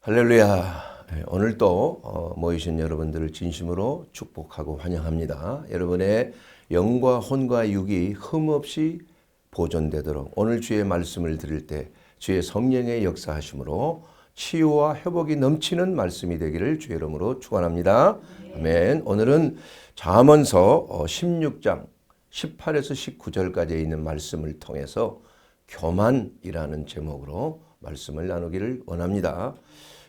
할렐루야. 오늘도 모이신 여러분들을 진심으로 축복하고 환영합니다. 여러분의 영과 혼과 육이 흠없이 보존되도록 오늘 주의 말씀을 들을 때 주의 성령의 역사하심으로 치유와 회복이 넘치는 말씀이 되기를 주의 이름으로 축원합니다. 아멘. 오늘은 잠언서 16장 18에서 19절까지 있는 말씀을 통해서 교만이라는 제목으로 말씀을 나누기를 원합니다.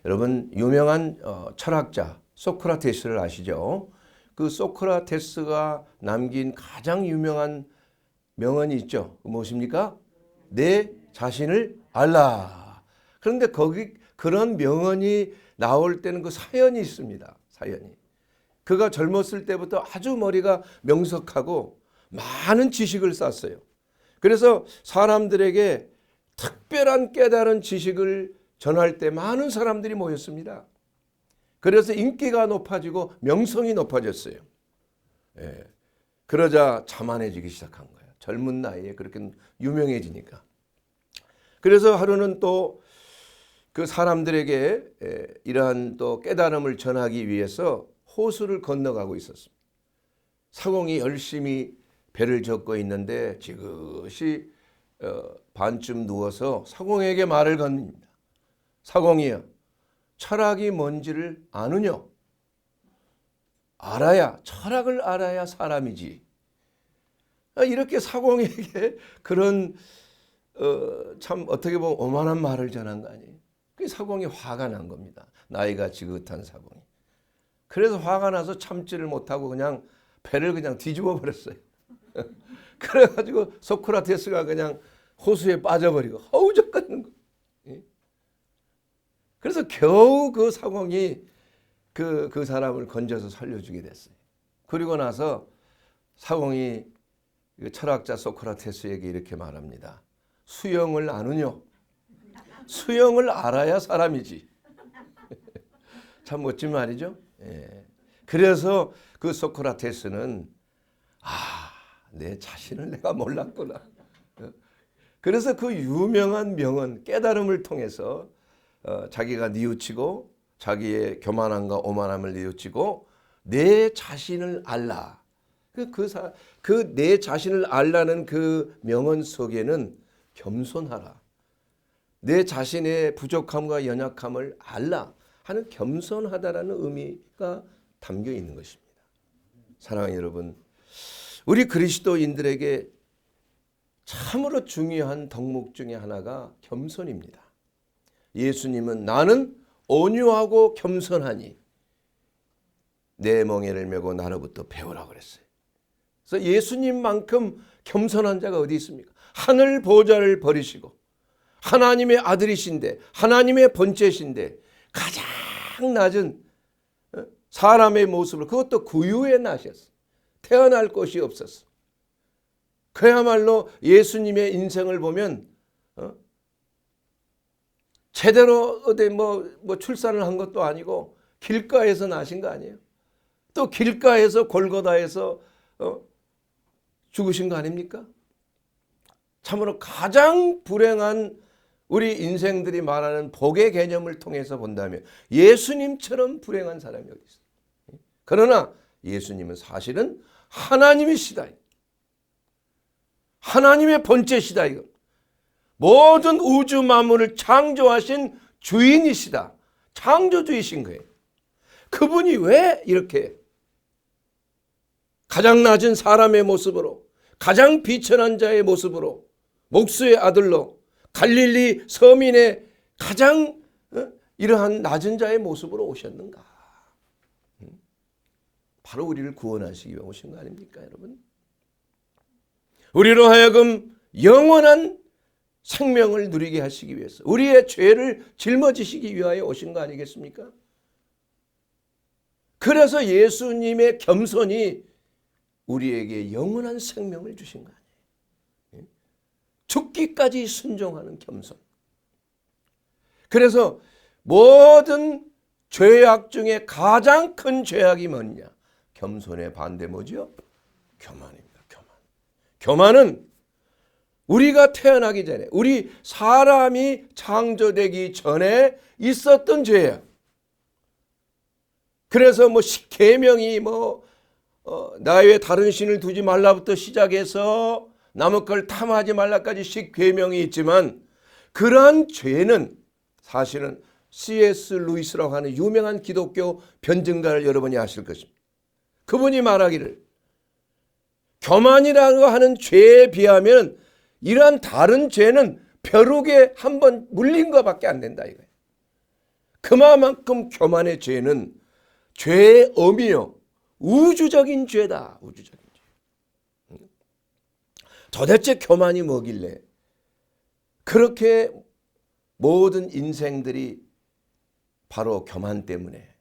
여러분 유명한 철학자 소크라테스를 아시죠? 그 소크라테스가 남긴 가장 유명한 명언이 있죠. 무엇입니까? 내 자신을 알라. 그런데 그런 명언이 나올 때는 그 사연이 있습니다. 사연이. 그가 젊었을 때부터 아주 머리가 명석하고 많은 지식을 쌓았어요. 그래서 사람들에게 특별한 깨달은 지식을 전할 때 많은 사람들이 모였습니다. 그래서 인기가 높아지고 명성이 높아졌어요. 그러자 자만해지기 시작한 거예요. 젊은 나이에 그렇게 유명해지니까. 그래서 하루는 또 그 사람들에게 이러한 또 깨달음을 전하기 위해서 호수를 건너가고 있었습니다. 사공이 열심히 배를 젓고 있는데 지그시 반쯤 누워서 사공에게 말을 건넵니다. 사공이여, 철학이 뭔지를 아느냐? 철학을 알아야 사람이지. 이렇게 사공에게 그런 참 어떻게 보면 오만한 말을 전한 거 아니에요. 그 사공이 화가 난 겁니다. 나이가 지긋한 사공이. 그래서 화가 나서 참지를 못하고 그냥 배를 그냥 뒤집어 버렸어요. 그래가지고 소크라테스가 그냥 호수에 빠져버리고 허우적거리는 거예요. 그래서 겨우 그 사공이 그 사람을 건져서 살려주게 됐어요. 그리고 나서 사공이 철학자 소크라테스에게 이렇게 말합니다. 수영을 아느냐? 수영을 알아야 사람이지. 참 멋진 말이죠. 그래서 그 소크라테스는 내 자신을 내가 몰랐구나. 그래서 그 유명한 명언 깨달음을 통해서 자기가 뉘우치고 자기의 교만함과 오만함을 뉘우치고 내 자신을 알라. 그 내 자신을 알라는 그 명언 속에는 겸손하라. 내 자신의 부족함과 연약함을 알라 하는 겸손하다라는 의미가 담겨 있는 것입니다. 사랑하는 여러분, 우리 그리스도인들에게 참으로 중요한 덕목 중에 하나가 겸손입니다. 예수님은 나는 온유하고 겸손하니 내 멍에를 메고 나로부터 배우라 그랬어요. 그래서 예수님만큼 겸손한 자가 어디 있습니까? 하늘 보좌를 버리시고 하나님의 아들이신데 하나님의 본체신데 가장 낮은 사람의 모습을 그것도 구유에 나셨어요. 태어날 곳이 없었어. 그야말로 예수님의 인생을 보면 제대로 어디 뭐 출산을 한 것도 아니고 길가에서 나신 거 아니에요. 또 길가에서 골고다에서 죽으신 거 아닙니까? 참으로 가장 불행한 우리 인생들이 말하는 복의 개념을 통해서 본다면 예수님처럼 불행한 사람이 어디 있어요? 그러나 예수님은 사실은 하나님이시다. 하나님의 본체시다. 이거. 모든 우주 만물을 창조하신 주인이시다. 창조주이신 거예요. 그분이 왜 이렇게 가장 낮은 사람의 모습으로 가장 비천한 자의 모습으로 목수의 아들로 갈릴리 서민의 가장 이러한 낮은 자의 모습으로 오셨는가? 바로 우리를 구원하시기 위해 오신 거 아닙니까, 여러분? 우리로 하여금 영원한 생명을 누리게 하시기 위해서 우리의 죄를 짊어지시기 위하여 오신 거 아니겠습니까? 그래서 예수님의 겸손이 우리에게 영원한 생명을 주신 거 아니에요. 죽기까지 순종하는 겸손. 그래서 모든 죄악 중에 가장 큰 죄악이 뭐냐? 겸손의 반대 뭐죠? 교만입니다. 교만은 우리가 태어나기 전에, 우리 사람이 창조되기 전에 있었던 죄야. 그래서 뭐 계명이 나 외에 다른 신을 두지 말라부터 시작해서 남의 걸 탐하지 말라까지 10계명이 있지만, 그러한 죄는 사실은 C.S. 루이스라고 하는 유명한 기독교 변증가를 여러분이 아실 것입니다. 그분이 말하기를 교만이라고 하는 죄에 비하면 이러한 다른 죄는 벼룩에 한번 물린 것밖에 안 된다 이거예요. 그만큼 교만의 죄는 죄의 어미요, 우주적인 죄다. 우주적인 죄. 도대체 교만이 뭐길래 그렇게 모든 인생들이 바로 교만 때문에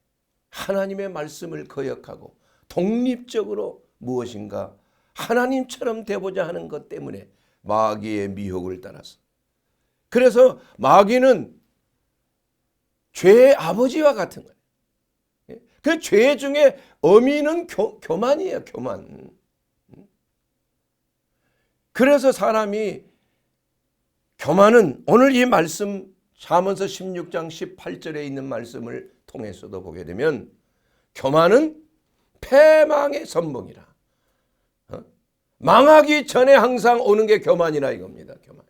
하나님의 말씀을 거역하고 독립적으로 무엇인가 하나님처럼 되고자 하는 것 때문에 마귀의 미혹을 따라서. 그래서 마귀는 죄의 아버지와 같은 거예요. 그 죄 중에 어미는 교만이에요. 교만. 그래서 사람이 교만은 오늘 이 말씀 잠언서 16장 18절에 있는 말씀을 통해서도 보게 되면 교만은 패망의 선봉이라. 망하기 전에 항상 오는 게 교만이라 이겁니다. 교만.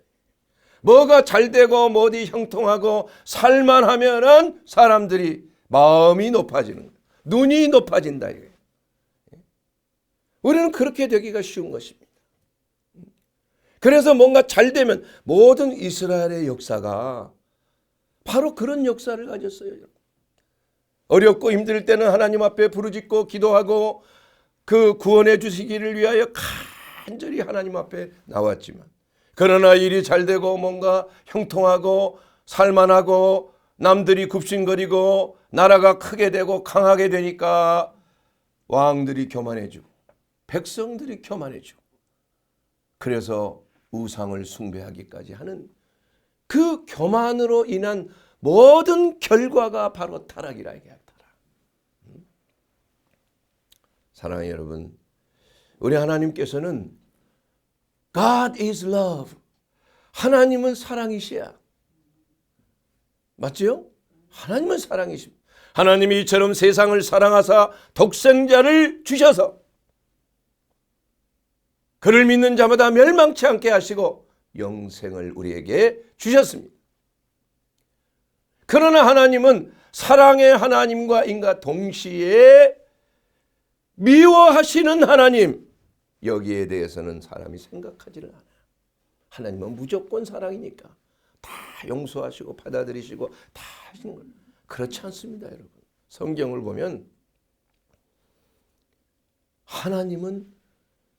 뭐가 잘 되고 어디 형통하고 살만하면은 사람들이 마음이 높아지는 거예요. 눈이 높아진다 이거예요. 우리는 그렇게 되기가 쉬운 것입니다. 그래서 뭔가 잘 되면 모든 이스라엘의 역사가 바로 그런 역사를 가졌어요. 어렵고 힘들 때는 하나님 앞에 부르짖고 기도하고 그 구원해 주시기를 위하여 간절히 하나님 앞에 나왔지만, 그러나 일이 잘 되고 뭔가 형통하고 살만하고 남들이 굽신거리고 나라가 크게 되고 강하게 되니까 왕들이 교만해지고 백성들이 교만해지고 그래서 우상을 숭배하기까지 하는 그 교만으로 인한 모든 결과가 바로 타락이라 이게 타락. 사랑하는 여러분, 우리 하나님께서는 God is love. 하나님은 사랑이시야. 맞지요? 하나님은 사랑이십니다. 하나님이 이처럼 세상을 사랑하사 독생자를 주셔서 그를 믿는 자마다 멸망치 않게 하시고 영생을 우리에게 주셨습니다. 그러나 하나님은 사랑의 하나님과 인과 동시에 미워하시는 하나님, 여기에 대해서는 사람이 생각하지를 않아요. 하나님은 무조건 사랑이니까 다 용서하시고 받아들이시고 다 하시는 거예요. 그렇지 않습니다, 여러분. 성경을 보면 하나님은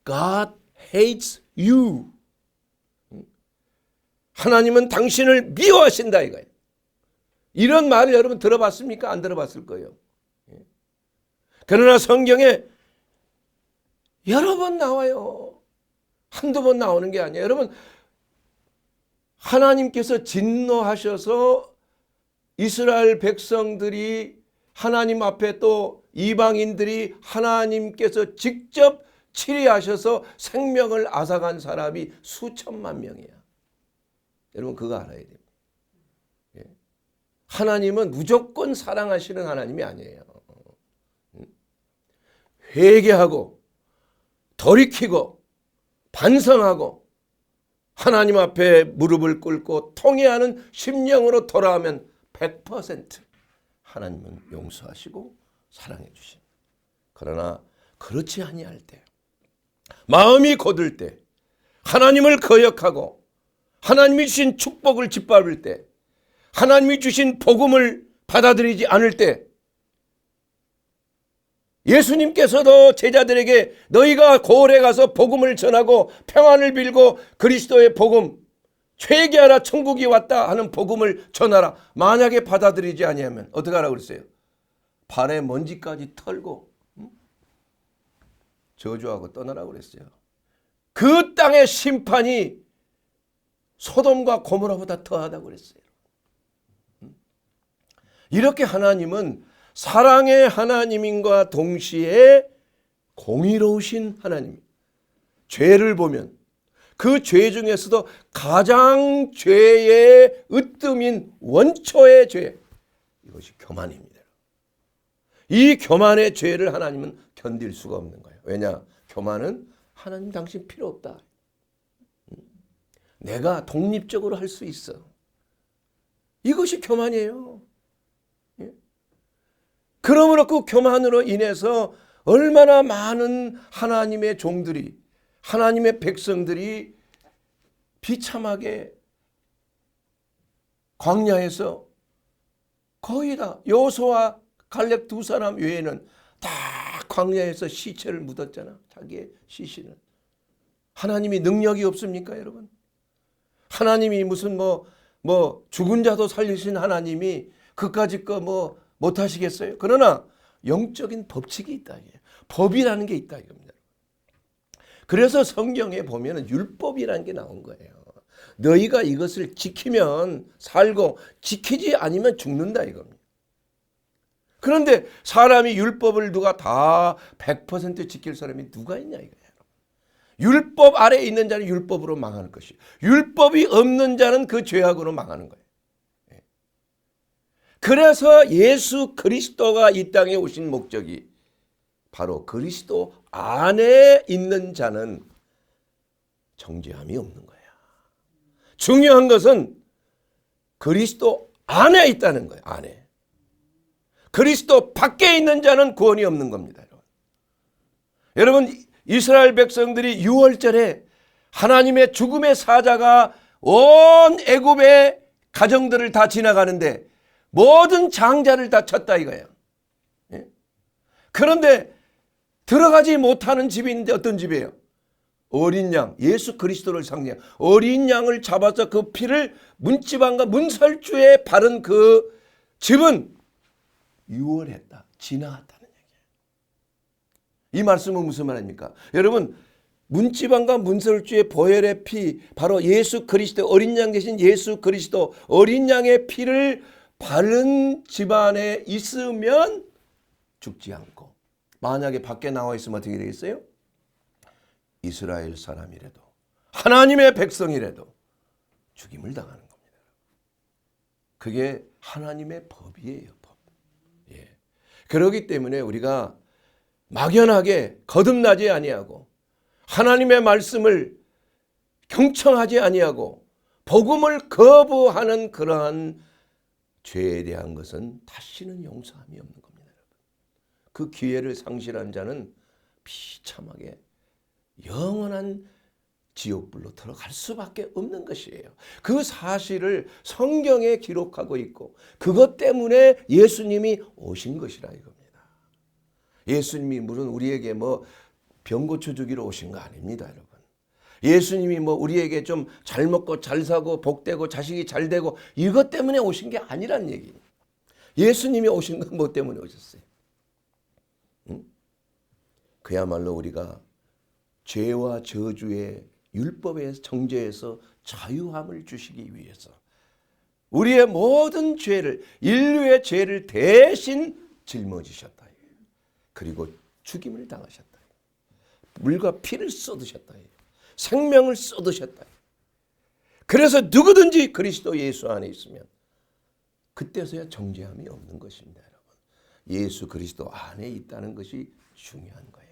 God hates you. 하나님은 당신을 미워하신다 이거예요. 이런 말을 여러분 들어봤습니까? 안 들어봤을 거예요. 그러나 성경에 여러 번 나와요. 한두 번 나오는 게 아니에요. 여러분, 하나님께서 진노하셔서 이스라엘 백성들이 하나님 앞에 또 이방인들이 하나님께서 직접 치리하셔서 생명을 앗아간 사람이 수천만 명이야. 여러분 그거 알아야 됩니다. 하나님은 무조건 사랑하시는 하나님이 아니에요. 회개하고 돌이키고 반성하고 하나님 앞에 무릎을 꿇고 통회하는 심령으로 돌아오면 100% 하나님은 용서하시고 사랑해 주십니다. 그러나 그렇지 아니할 때, 마음이 고들 때, 하나님을 거역하고 하나님이 주신 축복을 짓밟을 때, 하나님이 주신 복음을 받아들이지 않을 때, 예수님께서도 제자들에게 너희가 고을에 가서 복음을 전하고 평안을 빌고 그리스도의 복음, 회개하라 천국이 왔다 하는 복음을 전하라. 만약에 받아들이지 아니하면 어떻게 하라고 그랬어요? 발에 먼지까지 털고 저주하고 떠나라고 그랬어요. 그 땅의 심판이 소돔과 고모라보다 더하다고 그랬어요. 이렇게 하나님은 사랑의 하나님인과 동시에 공의로우신 하나님. 죄를 보면 그 죄 중에서도 가장 죄의 으뜸인 원초의 죄, 이것이 교만입니다. 이 교만의 죄를 하나님은 견딜 수가 없는 거예요. 왜냐? 교만은 하나님 당신 필요 없다. 내가 독립적으로 할 수 있어. 이것이 교만이에요. 그러므로 그 교만으로 인해서 얼마나 많은 하나님의 종들이, 하나님의 백성들이 비참하게 광야에서 거의 다 여호수아와 갈렙 두 사람 외에는 다 광야에서 시체를 묻었잖아. 자기의 시신을. 하나님이 능력이 없습니까, 여러분? 하나님이 무슨 죽은 자도 살리신 하나님이 그까짓 거 못하시겠어요? 그러나 영적인 법칙이 있다. 법이라는 게 있다 이겁니다. 그래서 성경에 보면은 율법이라는 게 나온 거예요. 너희가 이것을 지키면 살고 지키지 않으면 죽는다 이겁니다. 그런데 사람이 율법을 누가 다 100% 지킬 사람이 누가 있냐 이거예요. 율법 아래에 있는 자는 율법으로 망하는 것이, 율법이 없는 자는 그 죄악으로 망하는 거예요. 그래서 예수 그리스도가 이 땅에 오신 목적이 바로 그리스도 안에 있는 자는 정죄함이 없는 거야. 중요한 것은 그리스도 안에 있다는 거예요. 안에. 그리스도 밖에 있는 자는 구원이 없는 겁니다. 여러분, 이스라엘 백성들이 유월절에 하나님의 죽음의 사자가 온 애굽의 가정들을 다 지나가는데 모든 장자를 다 쳤다 이거예요. 그런데 들어가지 못하는 집이 있는데 어떤 집이에요? 어린 양, 예수 그리스도를 상징한 어린 양을 잡아서 그 피를 문지방과 문설주에 바른 그 집은 유월했다, 지나갔다는 얘기예요. 이 말씀은 무슨 말입니까? 여러분, 문지방과 문설주의 보혈의 피, 바로 예수 그리스도, 어린 양 대신 예수 그리스도, 어린 양의 피를 바른 집안에 있으면 죽지 않고, 만약에 밖에 나와 있으면 어떻게 되겠어요? 이스라엘 사람이라도 하나님의 백성이라도 죽임을 당하는 겁니다. 그게 하나님의 법이에요. 법. 예. 그렇기 때문에 우리가 막연하게 거듭나지 아니하고 하나님의 말씀을 경청하지 아니하고 복음을 거부하는 그러한 죄에 대한 것은 다시는 용서함이 없는 겁니다. 그 기회를 상실한 자는 비참하게 영원한 지옥불로 들어갈 수밖에 없는 것이에요. 그 사실을 성경에 기록하고 있고 그것 때문에 예수님이 오신 것이라 이겁니다. 예수님이 물론 우리에게 병 고쳐주기로 오신 거 아닙니다, 여러분. 예수님이 우리에게 좀 잘 먹고 잘 사고 복되고 자식이 잘 되고 이것 때문에 오신 게 아니란 얘기예요. 예수님이 오신 건 뭐 때문에 오셨어요? 그야말로 우리가 죄와 저주의 율법의 정죄에서 자유함을 주시기 위해서 우리의 모든 죄를, 인류의 죄를 대신 짊어지셨다. 그리고 죽임을 당하셨다. 물과 피를 쏟으셨다. 생명을 쏟으셨다. 그래서 누구든지 그리스도 예수 안에 있으면 그때서야 정죄함이 없는 것입니다, 여러분. 예수 그리스도 안에 있다는 것이 중요한 거예요.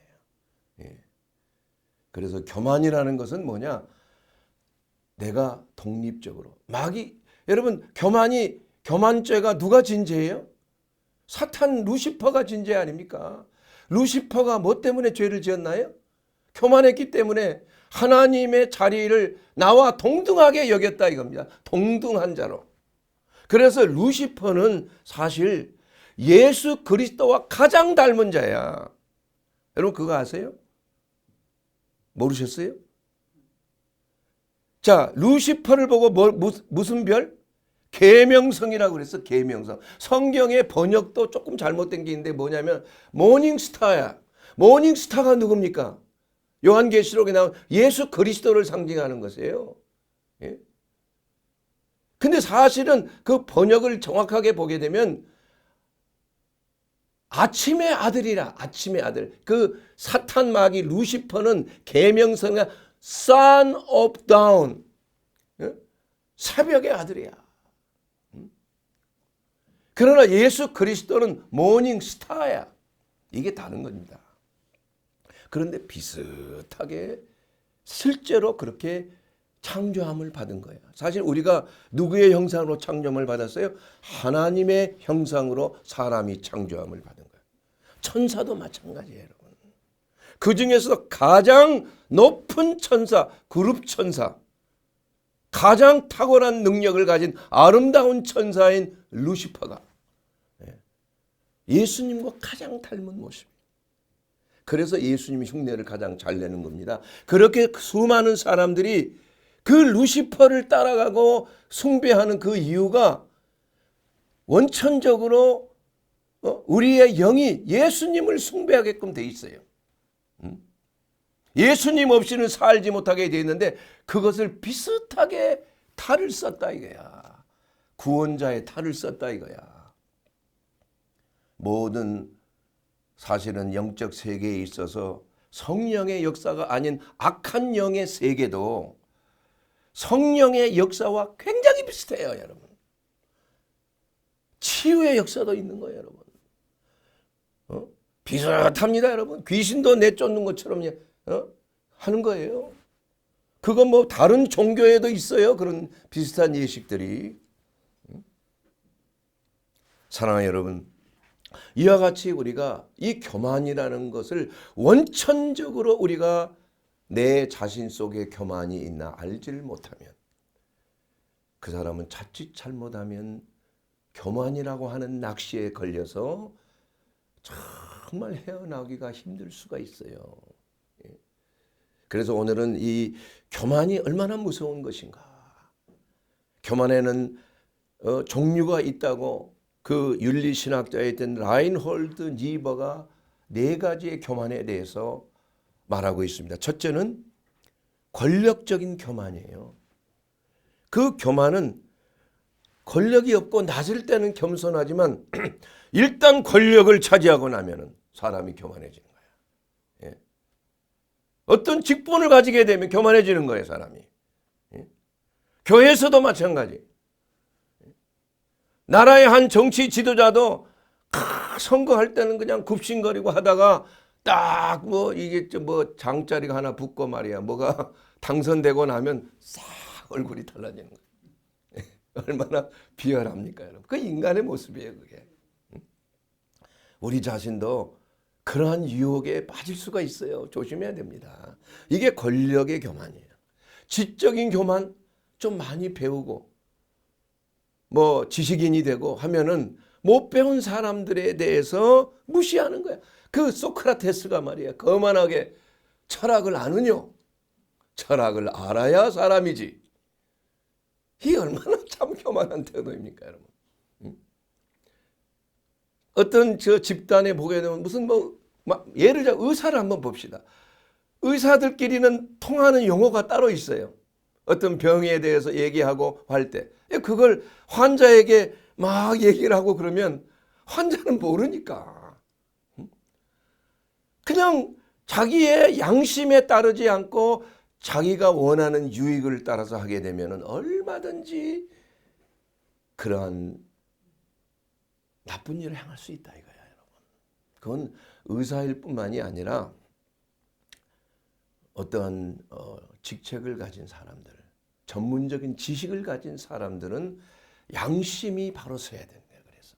예. 그래서 교만이라는 것은 뭐냐? 내가 독립적으로 여러분, 교만죄가 누가 진 죄예요? 사탄 루시퍼가 진 죄 아닙니까? 루시퍼가 뭐 때문에 죄를 지었나요? 교만했기 때문에 하나님의 자리를 나와 동등하게 여겼다 이겁니다. 동등한 자로. 그래서 루시퍼는 사실 예수 그리스도와 가장 닮은 자야. 여러분 그거 아세요? 모르셨어요? 자, 루시퍼를 보고 무슨 별? 계명성이라고 그랬어. 계명성. 성경의 번역도 조금 잘못된 게 있는데 뭐냐면 모닝스타야. 모닝스타가 누굽니까? 요한계시록에 나온 예수 그리스도를 상징하는 것이에요. 예? 근데 사실은 그 번역을 정확하게 보게 되면 아침의 아들이라, 아침의 아들. 그 사탄 마귀 루시퍼는 계명성의 Son of Dawn. 새벽의 아들이야. 그러나 예수 그리스도는 모닝 스타야. 이게 다른 겁니다. 그런데 비슷하게 실제로 그렇게 창조함을 받은 거예요. 사실 우리가 누구의 형상으로 창조함을 받았어요? 하나님의 형상으로 사람이 창조함을 받은 거예요. 천사도 마찬가지예요, 여러분. 그 중에서도 가장 높은 천사, 그룹 천사, 가장 탁월한 능력을 가진 아름다운 천사인 루시퍼가 예수님과 가장 닮은 모습이에요. 그래서 예수님이 흉내를 가장 잘 내는 겁니다. 그렇게 수많은 사람들이 그 루시퍼를 따라가고 숭배하는 그 이유가 원천적으로 우리의 영이 예수님을 숭배하게끔 돼 있어요. 예수님 없이는 살지 못하게 돼 있는데 그것을 비슷하게 탈을 썼다 이거야. 구원자의 탈을 썼다 이거야. 모든 사실은 영적 세계에 있어서 성령의 역사가 아닌 악한 영의 세계도 성령의 역사와 굉장히 비슷해요, 여러분. 치유의 역사도 있는 거예요, 여러분. 비슷합니다, 여러분. 귀신도 내쫓는 것처럼 하는 거예요. 그건 뭐 다른 종교에도 있어요. 그런 비슷한 예식들이. 사랑하는 여러분, 이와 같이 우리가 이 교만이라는 것을 원천적으로 우리가 내 자신 속에 교만이 있나 알지를 못하면 그 사람은 자칫 잘못하면 교만이라고 하는 낚시에 걸려서 정말 헤어나오기가 힘들 수가 있어요. 그래서 오늘은 이 교만이 얼마나 무서운 것인가. 교만에는 종류가 있다고 그 윤리신학자였던 라인홀드 니버가 4가지의 교만에 대해서 말하고 있습니다. 첫째는 권력적인 교만이에요. 그 교만은 권력이 없고 낮을 때는 겸손하지만 일단 권력을 차지하고 나면은 사람이 교만해지는 거야. 예. 어떤 직분을 가지게 되면 교만해지는 거예요, 사람이. 예. 교회에서도 마찬가지. 나라의 한 정치 지도자도 선거할 때는 그냥 굽신거리고 하다가 딱 뭐 이게 뭐 장자리가 하나 붙고 말이야. 뭐가 당선되고 나면 싹 얼굴이 달라지는 거예요. 얼마나 비열합니까, 여러분? 그 인간의 모습이에요, 그게. 우리 자신도 그러한 유혹에 빠질 수가 있어요. 조심해야 됩니다. 이게 권력의 교만이에요. 지적인 교만 좀 많이 배우고 뭐 지식인이 되고 하면은 못 배운 사람들에 대해서 무시하는 거야. 그 소크라테스가 말이야. 거만하게 철학을 아느뇨. 철학을 알아야 사람이지. 이 얼마나 참 교만한 태도입니까, 여러분? 어떤 저 집단에 보게 되면 무슨 뭐 예를 들어 의사를 한번 봅시다. 의사들끼리는 통하는 용어가 따로 있어요. 어떤 병에 대해서 얘기하고 할 때 그걸 환자에게 막 얘기를 하고 그러면 환자는 모르니까 그냥 자기의 양심에 따르지 않고 자기가 원하는 유익을 따라서 하게 되면 얼마든지 그러한 나쁜 일을 행할 수 있다 이거야, 여러분. 그건 의사일 뿐만이 아니라 어떠한 직책을 가진 사람들, 전문적인 지식을 가진 사람들은 양심이 바로 서야 된다. 그래서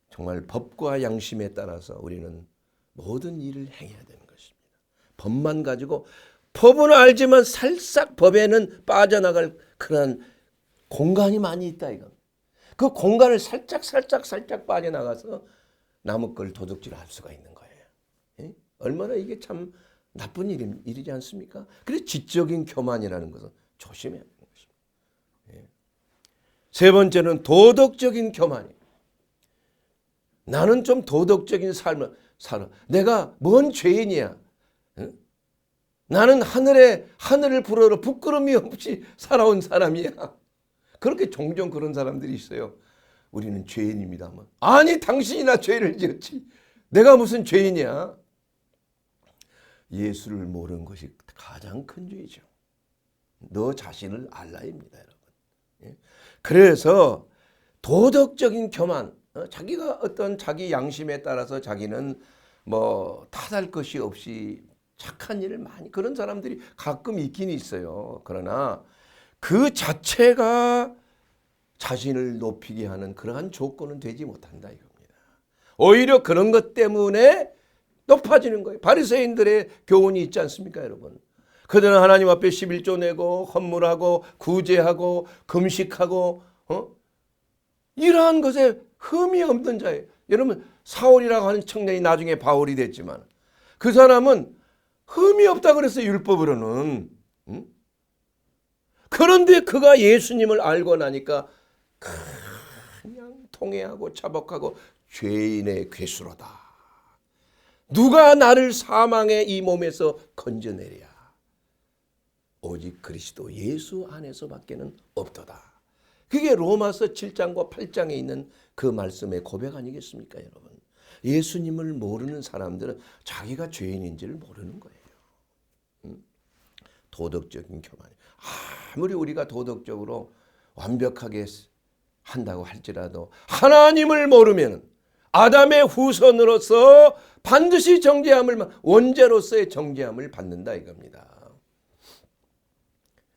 정말 법과 양심에 따라서 우리는 모든 일을 행해야 되는 것입니다. 법만 가지고 법은 알지만 살짝 법에는 빠져나갈 그런 공간이 많이 있다 이거. 그 공간을 살짝 빠져나가서 남의 걸 도둑질할 수가 있는 거예요. 예? 얼마나 이게 참 나쁜 일이지 않습니까? 그래서 지적인 교만이라는 것은 조심해야 하는 것입니다. 예. 세 번째는 도덕적인 교만이에요. 나는 좀 도덕적인 삶을 살아. 내가 뭔 죄인이야. 예? 나는 하늘을 불어로 부끄러움이 없이 살아온 사람이야. 그렇게 종종 그런 사람들이 있어요. 우리는 죄인입니다만. 아니 당신이나 죄를 지었지. 내가 무슨 죄인이야. 예수를 모르는 것이 가장 큰 죄죠. 너 자신을 알라입니다, 여러분. 예? 그래서 도덕적인 교만, 자기가 어떤 자기 양심에 따라서 자기는 뭐 탓할 것이 없이 착한 일을 많이, 그런 사람들이 가끔 있긴 있어요. 그러나 그 자체가 자신을 높이게 하는 그러한 조건은 되지 못한다 이겁니다. 오히려 그런 것 때문에 높아지는 거예요. 바리새인들의 교훈이 있지 않습니까, 여러분? 그들은 하나님 앞에 11조 내고 헌물하고 구제하고 금식하고 이러한 것에 흠이 없는 자예요. 여러분, 사울이라고 하는 청년이 나중에 바울이 됐지만 그 사람은 흠이 없다 그랬어요, 율법으로는. 그런데 그가 예수님을 알고 나니까 그냥 통회하고 자복하고 죄인의 괴수로다. 누가 나를 사망의 이 몸에서 건져내랴. 오직 그리스도 예수 안에서밖에는 없도다. 그게 로마서 7장과 8장에 있는 그 말씀의 고백 아니겠습니까, 여러분? 예수님을 모르는 사람들은 자기가 죄인인지를 모르는 거예요. 도덕적인 교만. 아무리 우리가 도덕적으로 완벽하게 한다고 할지라도 하나님을 모르면 아담의 후손으로서 반드시 원죄로서의 정죄함을 받는다 이겁니다.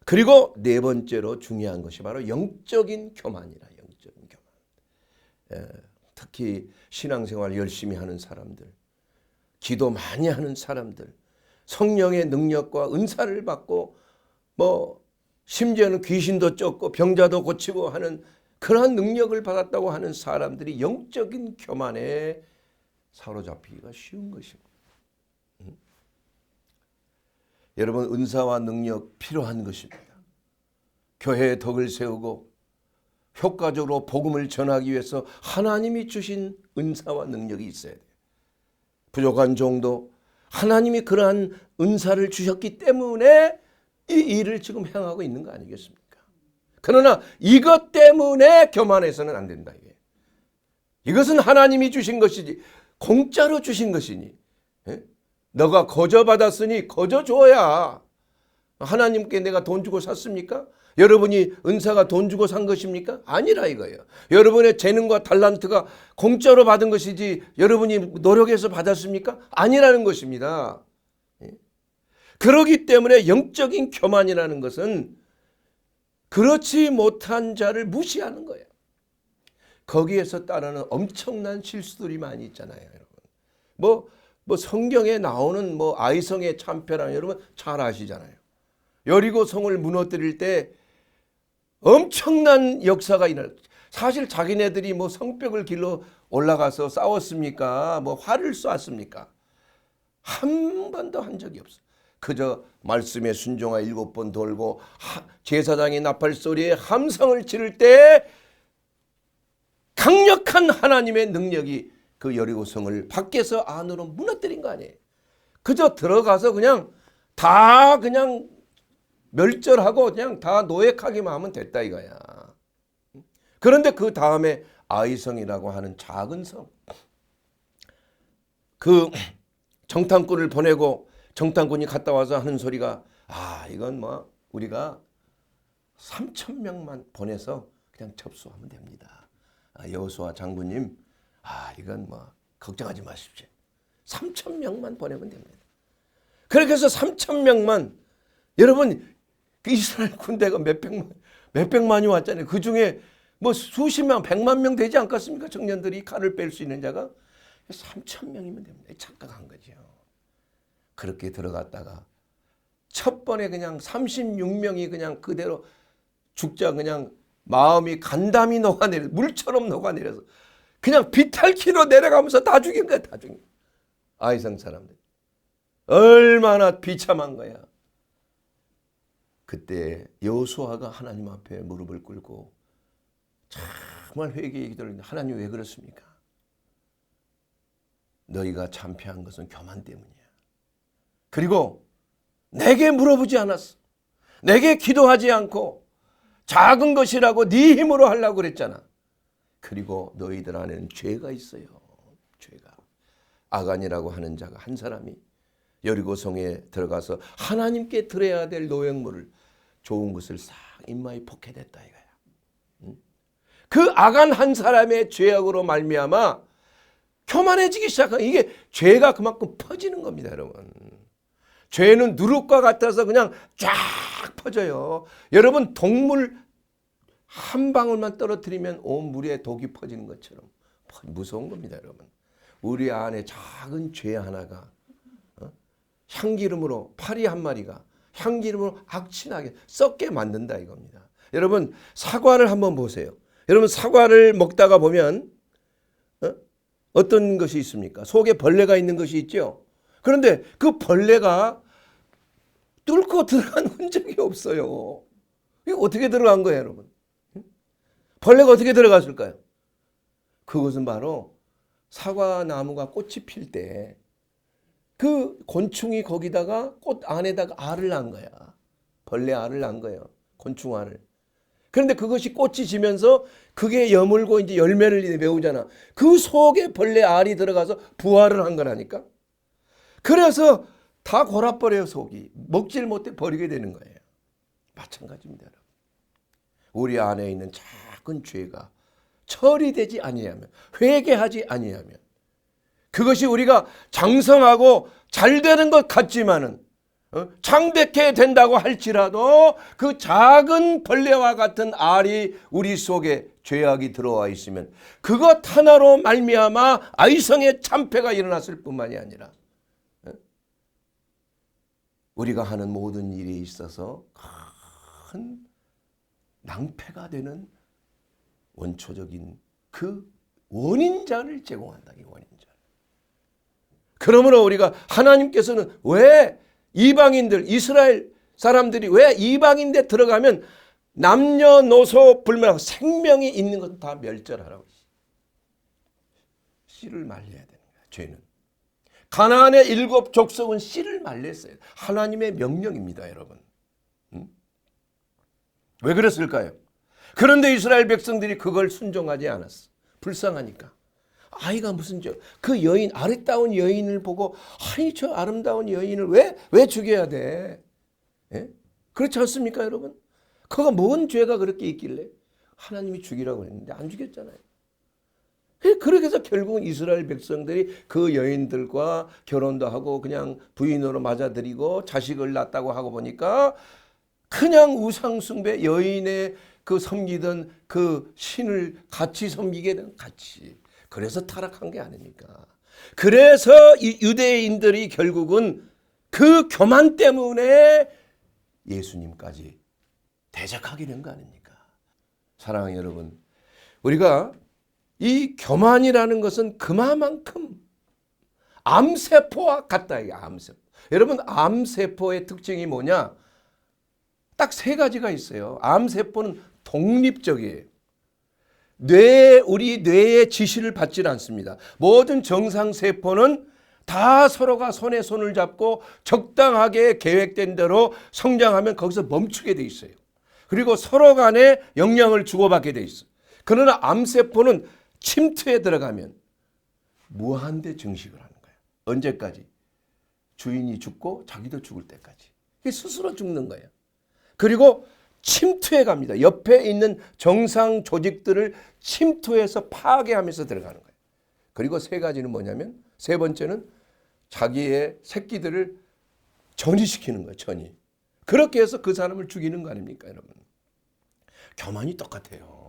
그리고 네 번째로 중요한 것이 바로 영적인 교만이라. 영적인 교만. 특히 신앙생활 열심히 하는 사람들, 기도 많이 하는 사람들, 성령의 능력과 은사를 받고 심지어는 귀신도 쫓고 병자도 고치고 하는 그러한 능력을 받았다고 하는 사람들이 영적인 교만에 사로잡히기가 쉬운 것입니다. 여러분, 은사와 능력 필요한 것입니다. 교회의 덕을 세우고 효과적으로 복음을 전하기 위해서 하나님이 주신 은사와 능력이 있어야 돼요. 부족한 종도 하나님이 그러한 은사를 주셨기 때문에 이 일을 지금 행하고 있는 거 아니겠습니까? 그러나 이것 때문에 교만해서는 안 된다. 이것은 하나님이 주신 것이지 공짜로 주신 것이니 너가 거저 받았으니 거저 줘야. 하나님께 내가 돈 주고 샀습니까? 여러분이 은사가 돈 주고 산 것입니까? 아니라 이거예요. 여러분의 재능과 탤런트가 공짜로 받은 것이지 여러분이 노력해서 받았습니까? 아니라는 것입니다. 그렇기 때문에 영적인 교만이라는 것은 그렇지 못한 자를 무시하는 거예요. 거기에서 따르는 엄청난 실수들이 많이 있잖아요, 여러분. 성경에 나오는 아이성의 참패랑 여러분 잘 아시잖아요. 여리고 성을 무너뜨릴 때 엄청난 역사가 일어났어요. 사실 자기네들이 성벽을 길러 올라가서 싸웠습니까? 활을 쏘았습니까? 한 번도 한 적이 없어요. 그저 말씀에 순종하 7번 돌고 제사장의 나팔 소리에 함성을 지를 때 강력한 하나님의 능력이 그 여리고성을 밖에서 안으로 무너뜨린 거 아니에요. 그저 들어가서 그냥 멸절하고 그냥 다 노획하기만 하면 됐다 이거야. 그런데 그 다음에 아이성이라고 하는 작은 성, 그 정탐꾼을 보내고 정탐꾼이 갔다 와서 하는 소리가 이건 우리가 3,000명만 보내서 그냥 접수하면 됩니다. 여호수아 장군님, 이건 걱정하지 마십시오. 3,000명만 보내면 됩니다. 그렇게 해서 3,000명만, 여러분 이스라엘 군대가 몇백만이 왔잖아요. 그 중에 수십만, 100만 명 되지 않겠습니까? 청년들이 칼을 뺄 수 있는 자가 3,000명이면 됩니다. 착각한 거죠. 그렇게 들어갔다가 첫 번에 그냥 36명이 그냥 그대로 죽자 그냥 마음이 간담이 녹아내려 물처럼 녹아내려서 그냥 비탈키로 내려가면서 다 죽인 거야. 다 죽인 거야. 아이성 사람들. 얼마나 비참한 거야. 그때 여호수아가 하나님 앞에 무릎을 꿇고 정말 회개의 기도를 했는데, 하나님 왜 그렇습니까? 너희가 참패한 것은 교만 때문이야. 그리고 내게 물어보지 않았어. 내게 기도하지 않고 작은 것이라고 네 힘으로 하려고 그랬잖아. 그리고 너희들 안에는 죄가 있어요. 죄가. 아간이라고 하는 자가 한 사람이 여리고성에 들어가서 하나님께 드려야 될 노획물을 좋은 것을 싹 인마에 포켓했다 이거야. 그 악한 한 사람의 죄악으로 말미암아 교만해지기 시작한 이게 죄가 그만큼 퍼지는 겁니다, 여러분. 죄는 누룩과 같아서 그냥 쫙 퍼져요. 여러분 동물 한 방울만 떨어뜨리면 온 물에 독이 퍼지는 것처럼 무서운 겁니다, 여러분. 우리 안에 작은 죄 하나가 향기름으로 파리 한 마리가 향기름으로 악취나게 썩게 만든다 이겁니다. 여러분 사과를 한번 보세요. 여러분 사과를 먹다가 보면 어떤 것이 있습니까? 속에 벌레가 있는 것이 있죠. 그런데 그 벌레가 뚫고 들어간 흔적이 없어요. 이게 어떻게 들어간 거예요, 여러분? 벌레가 어떻게 들어갔을까요? 그것은 바로 사과나무가 꽃이 필 때 그 곤충이 거기다가 꽃 안에다가 알을 낳은 거야. 벌레 알을 낳은 거예요. 곤충 알을. 그런데 그것이 꽃이 지면서 그게 여물고 이제 열매를 메우잖아. 그 속에 벌레 알이 들어가서 부화를 한 거라니까. 그래서 다 골아버려요, 속이. 먹질 못해 버리게 되는 거예요. 마찬가지입니다, 여러분. 우리 안에 있는 작은 죄가 처리되지 아니하면, 회개하지 아니하면, 그것이 우리가 장성하고 잘 되는 것 같지만은 창백해 된다고 할지라도 그 작은 벌레와 같은 알이 우리 속에 죄악이 들어와 있으면 그것 하나로 말미암아 아이성의 참패가 일어났을 뿐만이 아니라 우리가 하는 모든 일에 있어서 큰 낭패가 되는 원초적인 그 원인자를 제공한다. 이 원인자. 그러므로 우리가 하나님께서는 왜 이방인들 이스라엘 사람들이 왜 이방인데 들어가면 남녀노소 불문하고 생명이 있는 것은 다 멸절하라고 씨를 말려야 되는 거야. 죄는 가나안의 7 족속은 씨를 말렸어요. 하나님의 명령입니다, 여러분. 왜 그랬을까요? 그런데 이스라엘 백성들이 그걸 순종하지 않았어. 불쌍하니까. 아이가 무슨 그 여인 아름다운 여인을 보고 아니 저 아름다운 여인을 왜 죽여야 돼? 예? 그렇지 않습니까, 여러분? 그가 뭔 죄가 그렇게 있길래 하나님이 죽이라고 했는데 안 죽였잖아요. 그렇게 해서 결국은 이스라엘 백성들이 그 여인들과 결혼도 하고 그냥 부인으로 맞아들이고 자식을 낳았다고 하고 보니까 그냥 우상숭배 여인의 그 섬기던 그 신을 같이 섬기게 된 같이. 그래서 타락한 게 아닙니까? 그래서 이 유대인들이 결국은 그 교만 때문에 예수님까지 대적하게 된 거 아닙니까? 사랑하는 여러분, 우리가 이 교만이라는 것은 그만큼 암세포와 같다. 이게 암세포. 여러분 암세포의 특징이 뭐냐? 딱 3가지가 있어요. 암세포는 독립적이에요. 우리 뇌의 지시를 받지 않습니다. 모든 정상세포는 다 서로가 손에 손을 잡고 적당하게 계획된 대로 성장하면 거기서 멈추게 돼 있어요. 그리고 서로 간에 영향을 주고받게 돼 있어요. 그러나 암세포는 침투에 들어가면 무한대 증식을 하는 거예요. 언제까지? 주인이 죽고 자기도 죽을 때까지. 스스로 죽는 거예요. 그리고 침투해 갑니다. 옆에 있는 정상 조직들을 침투해서 파괴하면서 들어가는 거예요. 그리고 3가지는 뭐냐면 3번째는 자기의 새끼들을 전이시키는 거예요. 전이. 그렇게 해서 그 사람을 죽이는 거 아닙니까, 여러분? 교만이 똑같아요.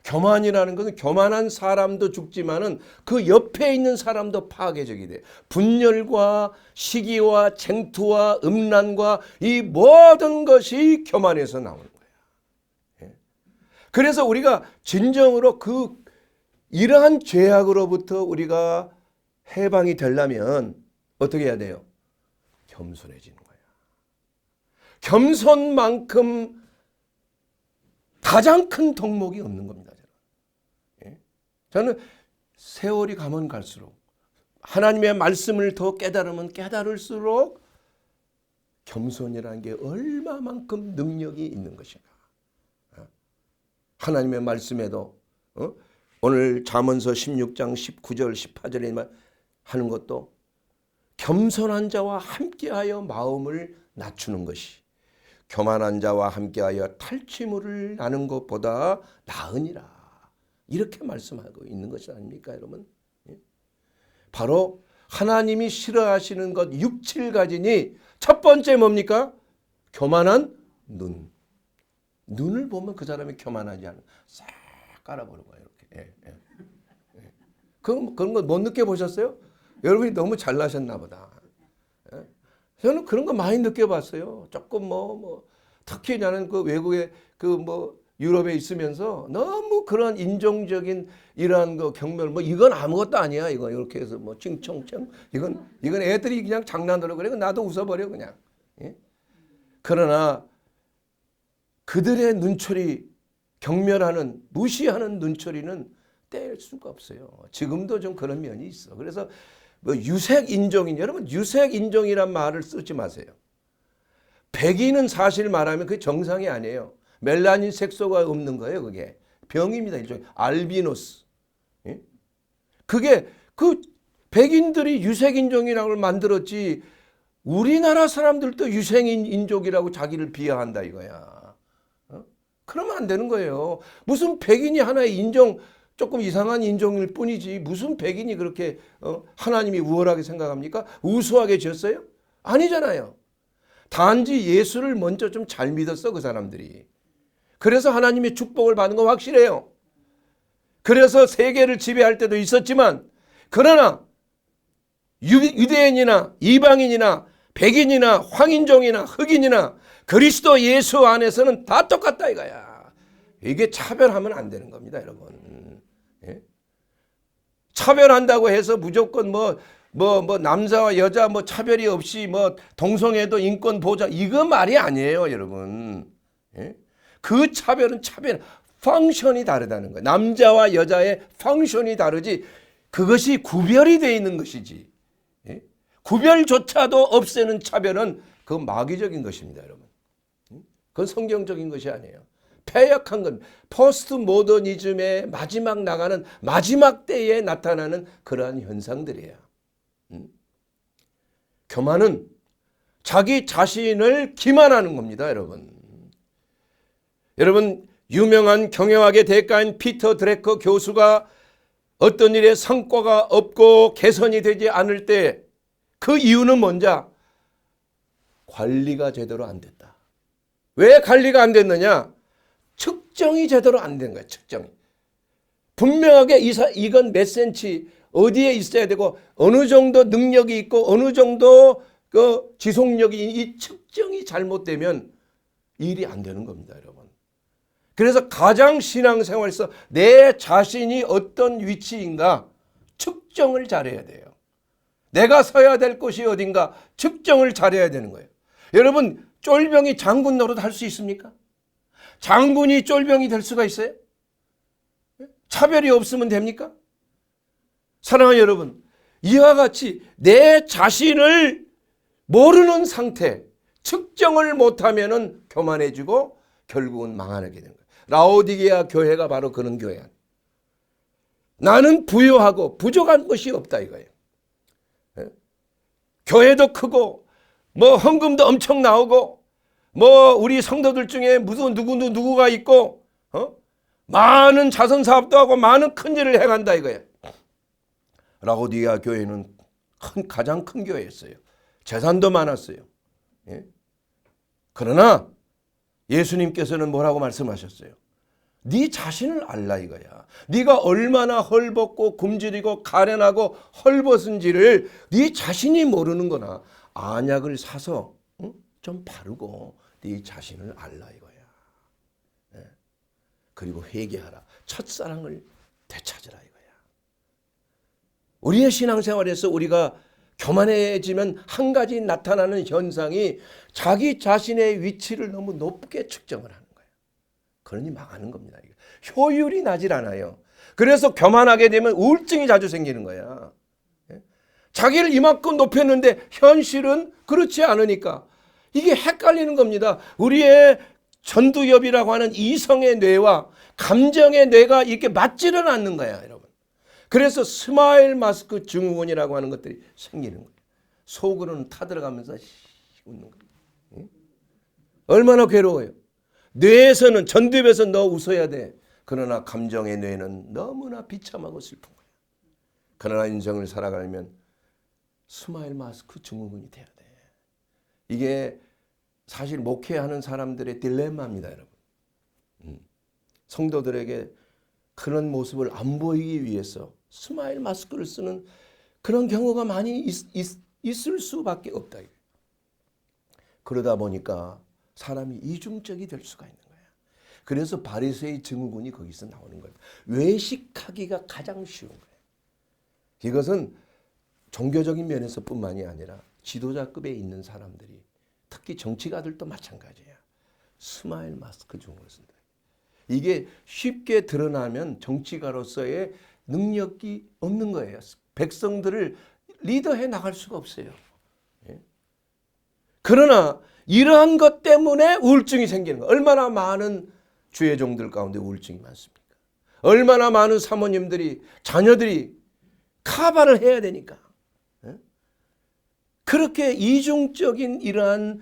교만이라는 것은 교만한 사람도 죽지만은 그 옆에 있는 사람도 파괴적이 돼요. 분열과 시기와 쟁투와 음란과 이 모든 것이 교만에서 나오는 거예요. 그래서 우리가 진정으로 이러한 죄악으로부터 우리가 해방이 되려면 어떻게 해야 돼요? 겸손해지는 거예요. 겸손만큼 가장 큰 덕목이 없는 겁니다. 저는 세월이 가면 갈수록 하나님의 말씀을 더 깨달으면 깨달을수록 겸손이라는 게 얼마만큼 능력이 있는 것인가. 하나님의 말씀에도 오늘 잠언서 16장 19절 18절에 하는 것도 겸손한 자와 함께하여 마음을 낮추는 것이 교만한 자와 함께하여 탈취물을 나는 것보다 나으니라. 이렇게 말씀하고 있는 것이 아닙니까, 여러분? 바로 하나님이 싫어하시는 것 6, 7가지니 첫 번째 뭡니까? 교만한 눈. 눈을 보면 그 사람이 교만하지 않아. 싹 깔아버리고 이렇게. 그런 거 못 느껴보셨어요? 여러분이 너무 잘나셨나 보다. 저는 그런 거 많이 느껴봤어요. 조금 특히 나는 그 외국에 유럽에 있으면서 너무 그런 인종적인 이러한 그 경멸 이건 아무것도 아니야. 이거 이렇게 해서 칭청청 이건 애들이 그냥 장난으로 그래. 나도 웃어버려 그냥. 예? 그러나 그들의 눈초리 경멸하는 무시하는 눈초리는 뗄 수가 없어요. 지금도 좀 그런 면이 있어. 그래서 유색 인종인 여러분 유색 인종이란 말을 쓰지 마세요. 백인은 사실 말하면 그게 정상이 아니에요. 멜라닌 색소가 없는 거예요. 그게 병입니다. 일종의 알비노스. 예? 그게 그 백인들이 유색인종이라고 만들었지 우리나라 사람들도 유색인종이라고 자기를 비하한다 이거야. 그러면 안 되는 거예요. 무슨 백인이 하나의 인종 조금 이상한 인종일 뿐이지 무슨 백인이 그렇게 하나님이 우월하게 생각합니까? 우수하게 지었어요? 아니잖아요. 단지 예수를 먼저 좀 잘 믿었어 그 사람들이. 그래서 하나님의 축복을 받는 거 확실해요. 그래서 세계를 지배할 때도 있었지만 그러나 유대인이나 이방인이나 백인이나 황인종이나 흑인이나 그리스도 예수 안에서는 다 똑같다 이거야. 이게 차별하면 안 되는 겁니다 여러분. 예? 차별한다고 해서 무조건 남자와 여자 차별이 없이 동성애도 인권 보장 이거 말이 아니에요 여러분. 예? 그 차별은 펑션이 다르다는 거예요. 남자와 여자의 펑션이 다르지 그것이 구별이 되어 있는 것이지. 예? 구별조차도 없애는 차별은 그건 마귀적인 것입니다 여러분. 그건 성경적인 것이 아니에요. 패역한 건 포스트 모더니즘의 마지막 나가는 마지막 때에 나타나는 그러한 현상들이에요. 교만은 자기 자신을 기만하는 겁니다 여러분. 여러분 유명한 경영학의 대가인 피터 드래커 교수가 어떤 일에 성과가 없고 개선이 되지 않을 때 그 이유는 뭔지 관리가 제대로 안 됐다. 왜 관리가 안 됐느냐? 측정이 제대로 안 된 거야. 측정이. 분명하게 이건 몇 센치 어디에 있어야 되고 어느 정도 능력이 있고 어느 정도 그 지속력이 이 측정이 잘못되면 일이 안 되는 겁니다 여러분. 그래서 가장 신앙생활에서 내 자신이 어떤 위치인가 측정을 잘해야 돼요. 내가 서야 될 곳이 어딘가 측정을 잘해야 되는 거예요. 여러분 쫄병이 장군 노릇 할 수 있습니까? 장군이 쫄병이 될 수가 있어요? 차별이 없으면 됩니까? 사랑하는 여러분, 이와 같이 내 자신을 모르는 상태, 측정을 못하면 교만해지고 결국은 망하게 되는 거예요. 라오디게아 교회가 바로 그런 교회야. 나는 부유하고 부족한 것이 없다 이거예요. 교회도 크고 헌금도 엄청 나오고 우리 성도들 중에 무슨 누구가 있고 많은 자선 사업도 하고 많은 큰 일을 해간다 이거예요. 라오디게아 교회는 가장 큰 교회였어요. 재산도 많았어요. 예? 그러나 예수님께서는 뭐라고 말씀하셨어요? 네 자신을 알라 이거야. 네가 얼마나 헐벗고 굶주리고 가련하고 헐벗은지를 네 자신이 모르는 거나 안약을 사서 좀 바르고 네 자신을 알라 이거야. 예. 그리고 회개하라. 첫사랑을 되찾으라 이거야. 우리의 신앙생활에서 우리가 교만해지면 한 가지 나타나는 현상이 자기 자신의 위치를 너무 높게 측정을 하는 거예요. 그러니 망하는 겁니다. 효율이 나질 않아요. 그래서 교만하게 되면 우울증이 자주 생기는 거야. 자기를 이만큼 높였는데 현실은 그렇지 않으니까 이게 헷갈리는 겁니다. 우리의 전두엽이라고 하는 이성의 뇌와 감정의 뇌가 이렇게 맞지는 않는 거야 여러분. 그래서 스마일 마스크 증후군이라고 하는 것들이 생기는 거예요. 속으로는 타들어가면서 웃는 거예요. 응? 얼마나 괴로워요. 뇌에서는 전두엽에서 너 웃어야 돼. 그러나 감정의 뇌는 너무나 비참하고 슬픈 거야. 그러나 인생을 살아가려면 스마일 마스크 증후군이 돼야 돼. 이게 사실 목회하는 사람들의 딜레마입니다, 여러분. 성도들에게 그런 모습을 안 보이기 위해서 스마일 마스크를 쓰는 그런 경우가 많이 있을 수밖에 없다. 그러다 보니까 사람이 이중적이 될 수가 있는 거야. 그래서 바리새의 증후군이 거기서 나오는 거예요. 외식하기가 가장 쉬운 거예요. 이것은 종교적인 면에서뿐만이 아니라 지도자급에 있는 사람들이, 특히 정치가들도 마찬가지야. 스마일 마스크 증후군을 쓴다. 이게 쉽게 드러나면 정치가로서의 능력이 없는 거예요. 백성들을 리더해 나갈 수가 없어요. 그러나 이러한 것 때문에 우울증이 생기는 거예요. 얼마나 많은 주의 종들 가운데 우울증이 많습니까? 얼마나 많은 사모님들이, 자녀들이 카바를 해야 되니까. 그렇게 이중적인 이러한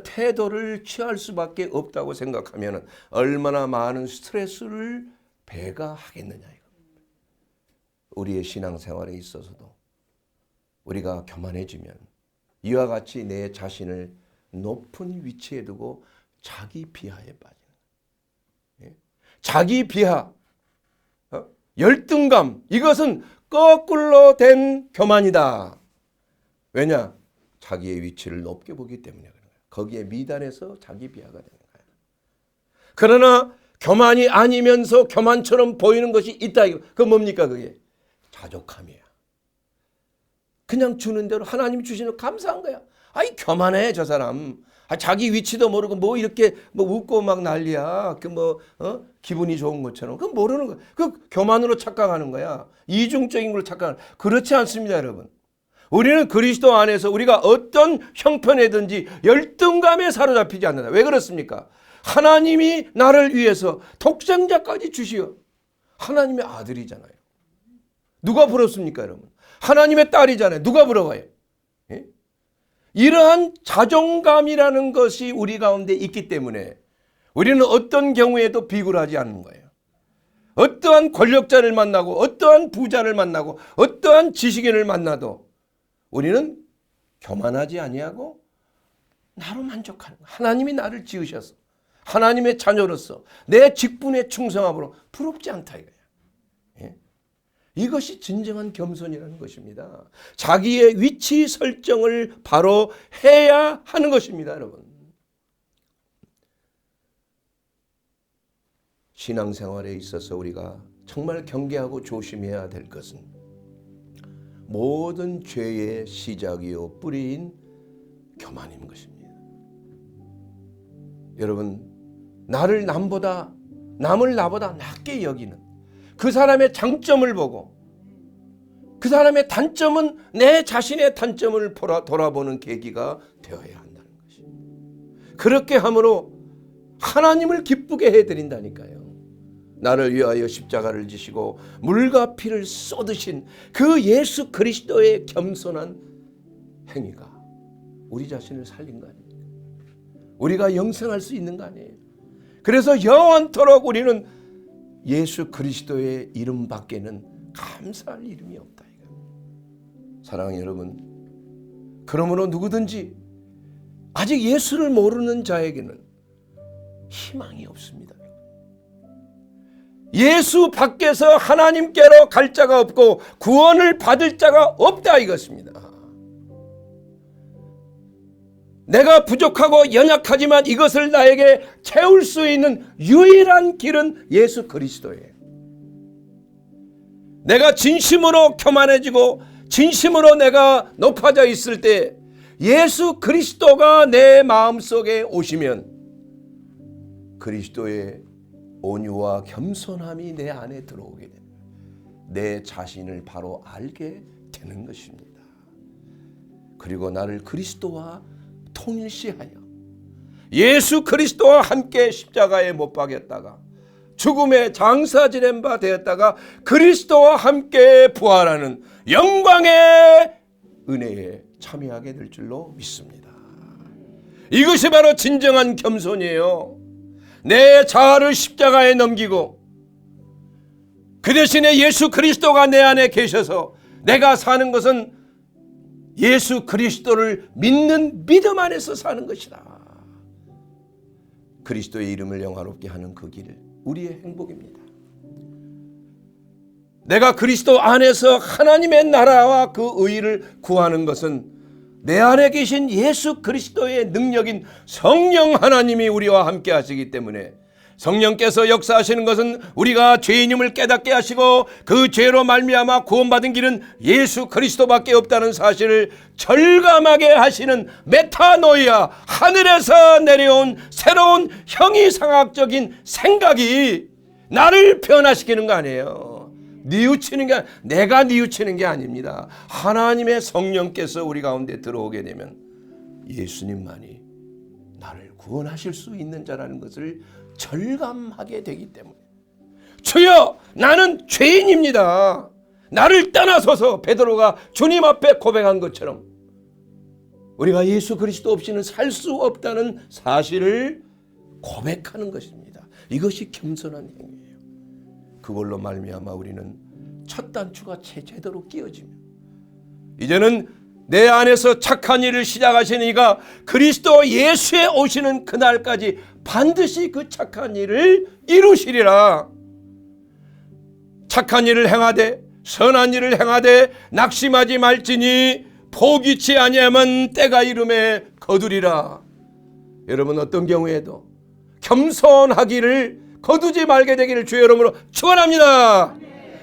태도를 취할 수밖에 없다고 생각하면 얼마나 많은 스트레스를 배가 하겠느냐 이겁니다. 우리의 신앙생활에 있어서도 우리가 교만해지면 이와 같이 내 자신을 높은 위치에 두고 자기 비하에 빠지는 거예요. 자기 비하, 열등감, 이것은 거꾸로 된 교만이다. 왜냐? 자기의 위치를 높게 보기 때문에 그런 거예요. 거기에 미달해서 자기 비하가 되는 거예요. 그러나 교만이 아니면서 교만처럼 보이는 것이 있다. 그건 뭡니까? 그게 자족함이야. 그냥 주는 대로 하나님 주시는 감사한 거야. 아이 교만해 저 사람. 자기 위치도 모르고 뭐 이렇게 뭐 웃고 막 난리야. 기분이 좋은 것처럼. 그건 모르는 거야. 그 교만으로 착각하는 거야. 이중적인 걸 착각하는. 그렇지 않습니다, 여러분. 우리는 그리스도 안에서 우리가 어떤 형편이든지 열등감에 사로잡히지 않는다. 왜 그렇습니까? 하나님이 나를 위해서 독생자까지 주시어. 하나님의 아들이잖아요. 누가 부럽습니까, 여러분? 하나님의 딸이잖아요. 누가 부러워요? 예? 이러한 자존감이라는 것이 우리 가운데 있기 때문에 우리는 어떤 경우에도 비굴하지 않는 거예요. 어떠한 권력자를 만나고 어떠한 부자를 만나고 어떠한 지식인을 만나도 우리는 교만하지 아니하고 나로 만족하는 거예요. 하나님이 나를 지으셔서 하나님의 자녀로서 내 직분에 충성함으로 부럽지 않다 이거예요. 예? 이것이 진정한 겸손이라는 것입니다. 자기의 위치 설정을 바로 해야 하는 것입니다, 여러분. 신앙생활에 있어서 우리가 정말 경계하고 조심해야 될 것은 모든 죄의 시작이요 뿌리인 교만인 것입니다. 여러분, 남을 나보다 낮게 여기는 그 사람의 장점을 보고 그 사람의 단점은 내 자신의 단점을 돌아보는 계기가 되어야 한다는 것입니다. 그렇게 함으로 하나님을 기쁘게 해드린다니까요. 나를 위하여 십자가를 지시고 물과 피를 쏟으신 그 예수 그리스도의 겸손한 행위가 우리 자신을 살린 거 아닙니까? 우리가 영생할 수 있는 거 아니에요? 그래서 영원토록 우리는 예수 그리스도의 이름 밖에는 감사할 이름이 없다. 사랑하는 여러분, 그러므로 누구든지 아직 예수를 모르는 자에게는 희망이 없습니다. 예수 밖에서 하나님께로 갈 자가 없고 구원을 받을 자가 없다 이것입니다. 내가 부족하고 연약하지만 이것을 나에게 채울 수 있는 유일한 길은 예수 그리스도예요. 내가 진심으로 교만해지고 진심으로 내가 높아져 있을 때 예수 그리스도가 내 마음속에 오시면 그리스도의 온유와 겸손함이 내 안에 들어오게 됩니다. 내 자신을 바로 알게 되는 것입니다. 그리고 나를 그리스도와 통일시하여 예수 그리스도와 함께 십자가에 못 박였다가 죽음의 장사 지낸 바 되었다가 그리스도와 함께 부활하는 영광의 은혜에 참여하게 될 줄로 믿습니다. 이것이 바로 진정한 겸손이에요. 내 자아를 십자가에 넘기고 그 대신에 예수 그리스도가 내 안에 계셔서 내가 사는 것은 예수 그리스도를 믿는 믿음 안에서 사는 것이다. 그리스도의 이름을 영화롭게 하는 그 길, 우리의 행복입니다. 내가 그리스도 안에서 하나님의 나라와 그 의를 구하는 것은 내 안에 계신 예수 그리스도의 능력인 성령 하나님이 우리와 함께 하시기 때문에, 성령께서 역사하시는 것은 우리가 죄인임을 깨닫게 하시고 그 죄로 말미암아 구원받은 길은 예수 그리스도밖에 없다는 사실을 절감하게 하시는 메타노이아, 하늘에서 내려온 새로운 형이상학적인 생각이 나를 변화시키는 거 아니에요. 뉘우치는 게, 내가 뉘우치는 게 아닙니다. 하나님의 성령께서 우리 가운데 들어오게 되면 예수님만이 나를 구원하실 수 있는 자라는 것을 절감하게 되기 때문에, 주여 나는 죄인입니다. 나를 떠나소서. 베드로가 주님 앞에 고백한 것처럼 우리가 예수 그리스도 없이는 살 수 없다는 사실을 고백하는 것입니다. 이것이 겸손한 행위예요. 그걸로 말미암아 우리는 첫 단추가 제대로 끼어지며, 이제는 내 안에서 착한 일을 시작하신 이가 그리스도 예수에 오시는 그날까지 반드시 그 착한 일을 이루시리라. 착한 일을 행하되 선한 일을 행하되 낙심하지 말지니 포기치 아니하면 때가 이름에 거두리라. 여러분, 어떤 경우에도 겸손하기를 거두지 말게 되기를 주의 이름으로 축원합니다.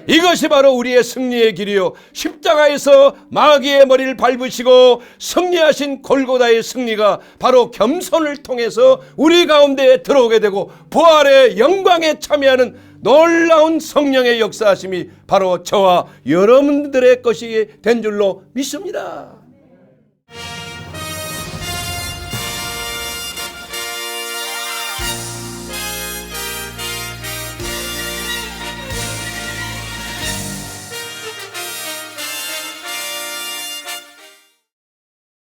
이것이 바로 우리의 승리의 길이요, 십자가에서 마귀의 머리를 밟으시고 승리하신 골고다의 승리가 바로 겸손을 통해서 우리 가운데에 들어오게 되고 부활의 영광에 참여하는 놀라운 성령의 역사하심이 바로 저와 여러분들의 것이 된 줄로 믿습니다.